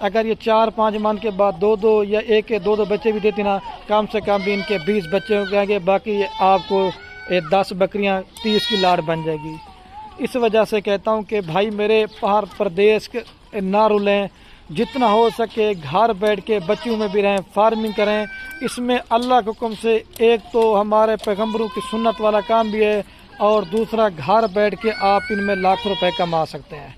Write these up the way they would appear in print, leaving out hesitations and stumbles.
اگر یہ 4-5 ماہ کے بعد 2 یا 1-2 بچے بھی دیتی نا، کم سے کم بھی ان کے 20 بچے ہو جائیں گے، باقی آپ کو 10 بکریاں 30 کی لاٹ بن جائے گی۔ اس وجہ سے کہتا ہوں کہ بھائی میرے پہاڑ پردیش نہ رولیں، جتنا ہو سکے گھر بیٹھ کے بچوں میں بھی رہیں، فارمنگ کریں۔ اس میں اللہ کے حکم سے ایک تو ہمارے پیغمبروں کی سنت والا کام بھی ہے، اور دوسرا گھر بیٹھ کے آپ ان میں لاکھوں روپے کما سکتے ہیں۔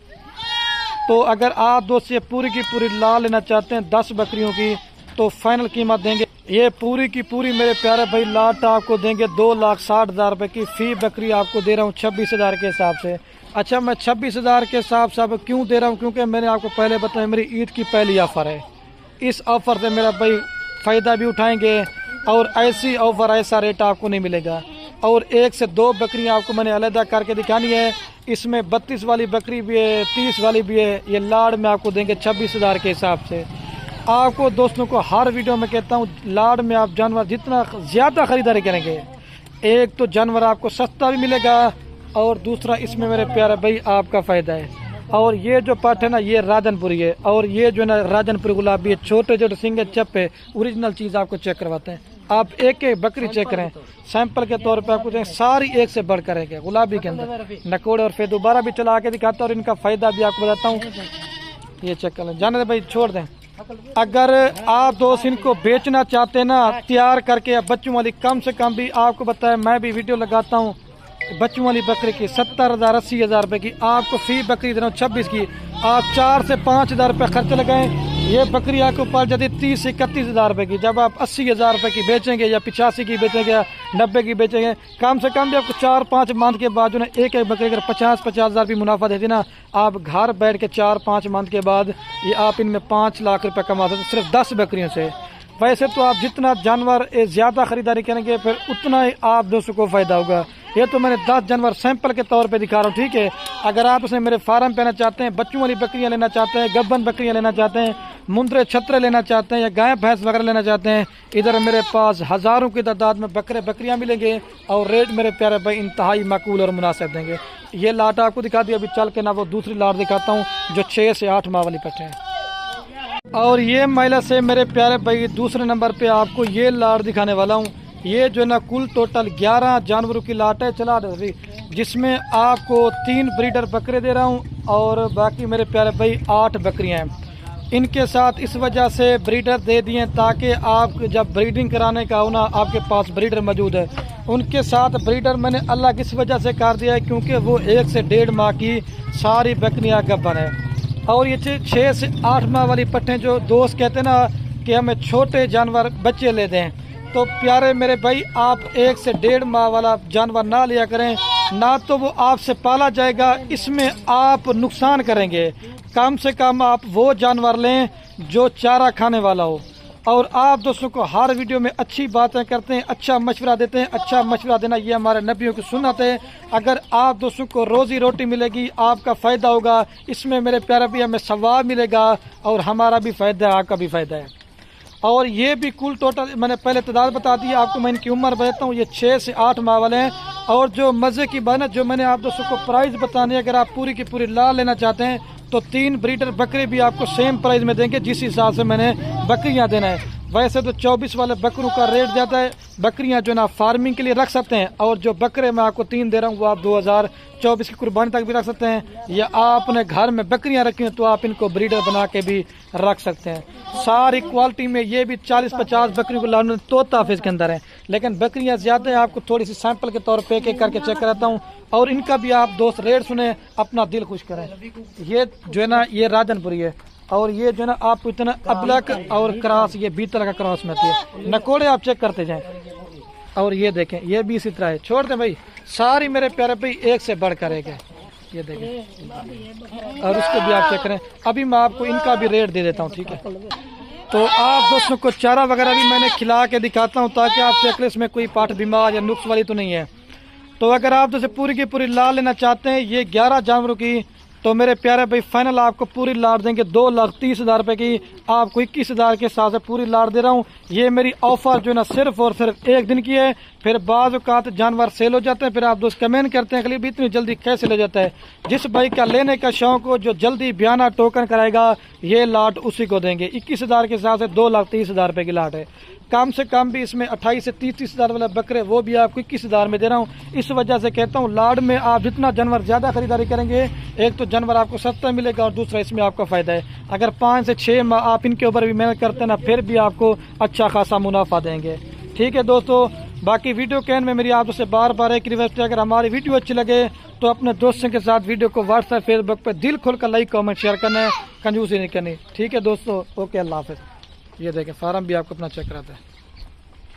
تو اگر آپ دوست یہ پوری کی پوری لاٹ لینا چاہتے ہیں 10 بکریوں کی، تو فائنل قیمت دیں گے یہ پوری کی پوری میرے پیارے بھائی لاٹ آپ کو دیں گے 2,60,000 روپے کی۔ فی بکری آپ کو دے رہا ہوں 26,000 کے حساب سے۔ اچھا میں 26,000 کے حساب سے کیوں دے رہا ہوں؟ کیونکہ میں نے آپ کو پہلے بتایا میری عید کی پہلی آفر ہے۔ اس آفر سے میرا بھائی فائدہ بھی اٹھائیں گے، اور ایسی آفر ایسا ریٹ آپ کو نہیں ملے گا۔ اور 1 سے 2 بکریاں آپ کو میں نے علیحدہ کر کے دکھانی ہے، اس میں 32 والی بکری بھی ہے، 30 والی بھی ہے۔ یہ لاڑ میں آپ کو دیں گے 26,000 کے حساب سے۔ آپ کو دوستوں کو ہر ویڈیو میں کہتا ہوں لاڑ میں آپ جانور جتنا زیادہ خریداری کریں گے، ایک تو جانور آپ کو سستا بھی ملے گا، اور دوسرا اس میں میرے پیارے بھائی آپ کا فائدہ ہے۔ اور یہ جو پٹ ہے نا یہ راجن پوری ہے، اور یہ جو ہے نا راجن پوری گلابی ہے، چھوٹے چھوٹے سنگے چپ ہے، اوریجنل چیز آپ کو چیک کرواتے ہیں۔ آپ ایک بکری چیک کریں سیمپل کے طور پہ، آپ کو ساری ایک سے بڑھ کر ہے گلابی کے اندر نکوڑے، اور پھر دوبارہ بھی چلا کے دکھاتا ہوں اور ان کا فائدہ بھی آپ کو بتاتا ہوں۔ یہ چیک کر لیں، جانے دیں بھائی، چھوڑ دیں۔ اگر آپ دوست ان کو بیچنا چاہتے ہیں نا تیار کر کے، بچوں والی کم سے کم بھی آپ کو بتایا میں بھی ویڈیو لگاتا ہوں بچوں والی بکری کی 70,000 80,000 روپے کی، آپ کو فی بکری دے رہا ہوں 26 کی۔ آپ 4 سے 5,000 روپے خرچ لگائیں، یہ بکری آپ کو پڑ جاتی 30 سے 31,000 روپے کی۔ جب آپ 80,000 روپے کی بیچیں گے یا 85 کی بیچیں گے یا 90 کی بیچیں گے، کم سے کم بھی آپ کو 4-5 منتھ کے بعد جو ہے ایک بکری اگر 50,000 بھی منافع دیتی نا، آپ گھر بیٹھ کے 4-5 منتھ کے بعد یہ آپ ان میں 5 لاکھ روپے کما سکتے صرف 10 بکریوں سے۔ ویسے تو آپ جتنا جانور زیادہ خریداری کریں گے پھر اتنا ہی آپ دوستوں کو فائدہ ہوگا۔ یہ تو میں نے 10 جانور سیمپل کے طور پہ دکھا رہا ہوں، ٹھیک ہے۔ اگر آپ اسے میرے فارم پہ لینا چاہتے ہیں، بچوں والی بکریاں لینا چاہتے ہیں، گبن بکریاں لینا چاہتے ہیں، مندرے چھترے لینا چاہتے ہیں، یا گائے بھینس وغیرہ لینا چاہتے ہیں، ادھر میرے پاس ہزاروں کی تعداد میں بکریاں ملیں گے، اور ریٹ میرے پیارے بھائی انتہائی معقول اور مناسب دیں گے۔ یہ لاٹ آپ کو دکھا دیا، ابھی چل کے نہ وہ دوسری لاٹ دکھاتا ہوں جو 6 سے 8 ماہ والی پٹھے ہیں۔ اور یہ مہیلا سے میرے پیارے بھائی دوسرے نمبر پہ آپ کو یہ لاٹ دکھانے والا ہوں۔ یہ جو ہے نا کل ٹوٹل 11 جانوروں کی لاٹ ہے، چلا رہی، جس میں آپ کو 3 بریڈر بکرے دے رہا ہوں، اور باقی میرے پیارے بھائی 8 بکریاں ہیں۔ ان کے ساتھ اس وجہ سے بریڈر دے دیے تاکہ آپ جب بریڈنگ کرانے کا ہونا آپ کے پاس بریڈر موجود ہے۔ ان کے ساتھ بریڈر میں نے اللہ کس وجہ سے کر دیا ہے، کیونکہ وہ 1 سے 1.5 ماہ کی ساری بکریاں گبن ہے، اور یہ 6 سے 8 ماہ والی پٹھیں جو دوست کہتے ہیں نا کہ ہمیں چھوٹے جانور بچے لے دیں، تو پیارے میرے بھائی آپ 1 سے 1.5 ماہ والا جانور نہ لیا کریں، نہ تو وہ آپ سے پالا جائے گا، اس میں آپ نقصان کریں گے۔ کم سے کم آپ وہ جانور لیں جو چارہ کھانے والا ہو۔ اور آپ دوستوں کو ہر ویڈیو میں اچھی باتیں کرتے ہیں، اچھا مشورہ دیتے ہیں، اچھا مشورہ دینا یہ ہمارے نبیوں کی سنت ہے۔ اگر آپ دوستوں کو روزی روٹی ملے گی، آپ کا فائدہ ہوگا، اس میں میرے پیارے بھی ہمیں ثواب ملے گا، اور ہمارا بھی فائدہ ہے، آپ کا بھی فائدہ ہے۔ اور یہ بھی کل ٹوٹل میں نے پہلے تعداد بتا دی آپ کو، میں ان کی عمر بتاتا ہوں، یہ 6 سے 8 ماہ والے ہیں۔ اور جو مزے کی بات ہے، جو میں نے آپ دوستوں کو پرائز بتانے، اگر آپ پوری کی پوری لا لینا چاہتے ہیں تو 3 بریڈر بکرے بھی آپ کو سیم پرائز میں دیں گے جس حساب سے میں نے بکریاں دینا ہے۔ ویسے تو 24 والے بکروں کا ریٹ زیادہ ہے، بکریاں جو نا فارمنگ کے لیے رکھ سکتے ہیں، اور جو بکرے میں آپ کو 3 دے رہا ہوں وہ آپ 2024 کی قربانی تک بھی رکھ سکتے ہیں، یا آپ نے گھر میں بکریاں رکھی ہیں تو آپ ان کو بریڈر بنا کے بھی رکھ سکتے ہیں۔ ساری کوالٹی میں یہ بھی 40-50 بکریوں کو لانے طوطا فیس کے اندر ہیں، لیکن بکریاں زیادہ ہیں، آپ کو تھوڑی سی سیمپل کے طور پہ ایک ایک کر کے چیک کراتا ہوں، اور ان کا بھی آپ دوست ریٹ سنیں، اپنا دل خوش کریں۔ یہ جو ہے نا یہ راجن پوری ہے، اور یہ جو ہے نا آپ کو اتنا ابلک اور کراس، یہ بیتل کا کراس میں آتی ہے، نکوڑے آپ چیک کرتے جائیں۔ اور یہ دیکھیں یہ بھی اسی طرح ہے، چھوڑ دیں بھائی، ساری میرے پیارے بھائی ایک سے بڑھ کر ایک ہے، یہ دیکھیں، اور اس کو بھی آپ چیک کریں۔ ابھی میں آپ کو ان کا بھی ریٹ دے دیتا ہوں، ٹھیک ہے۔ تو آپ دوستوں کو چارہ وغیرہ بھی میں نے کھلا کے دکھاتا ہوں تاکہ آپ چیک لیں اس میں کوئی پاٹ بیمار یا نقص والی تو نہیں ہے۔ تو اگر آپ جیسے پوری کی پوری لاٹ لینا چاہتے ہیں یہ 11 جانوروں کی، تو میرے پیارے بھائی فائنل آپ کو پوری لاٹ دیں گے 2,30,000 روپے کی، آپ کو 21,000 کے ساتھ سے پوری لاٹ دے رہا ہوں۔ یہ میری آفر جو ہے نا صرف اور صرف 1 دن کی ہے، پھر پھر بعض اوقات جانور سیل ہو جاتے ہیں، پھر آپ دوست کمنٹ کرتے ہیں خلیل اتنی جلدی کیسے لے جاتا ہے؟ جس بھائی کا لینے کا شوق ہو، جو جلدی بیانہ ٹوکن کرائے گا، یہ لاٹ اسی کو دیں گے۔ 21,000 کے حساب سے 2,30,000 روپے کی لاٹ ہے۔ کم سے کم بھی اس میں 28 سے 30,000 والا بکرے وہ بھی آپ کو 21,000 میں دے رہا ہوں۔ اس وجہ سے کہتا ہوں لاٹ میں آپ جتنا جانور زیادہ خریداری کریں گے، ایک تو جانور آپ کو سستا ملے گا اور دوسرا اس میں آپ کا فائدہ ہے۔ اگر 5 سے 6 ماہ آپ ان کے اوپر بھی محنت کرتے ہیں نا، پھر بھی آپ کو اچھا خاصا منافع دیں گے۔ ٹھیک ہے دوستو، باقی ویڈیو کے اینڈ میں میری آپ سے بار بار ایک ریکویسٹ ہے، اگر ہماری ویڈیو اچھی لگے تو اپنے دوستوں کے ساتھ ویڈیو کو واٹس ایپ فیس بک پہ دل کھول کر لائک کامنٹ شیئر کرنا ہے، کنجوسی نہیں کرنی۔ ٹھیک ہے دوستو، اوکے، اللہ حافظ۔ یہ دیکھیں فارم بھی آپ کو اپنا چیک کراتا ہے۔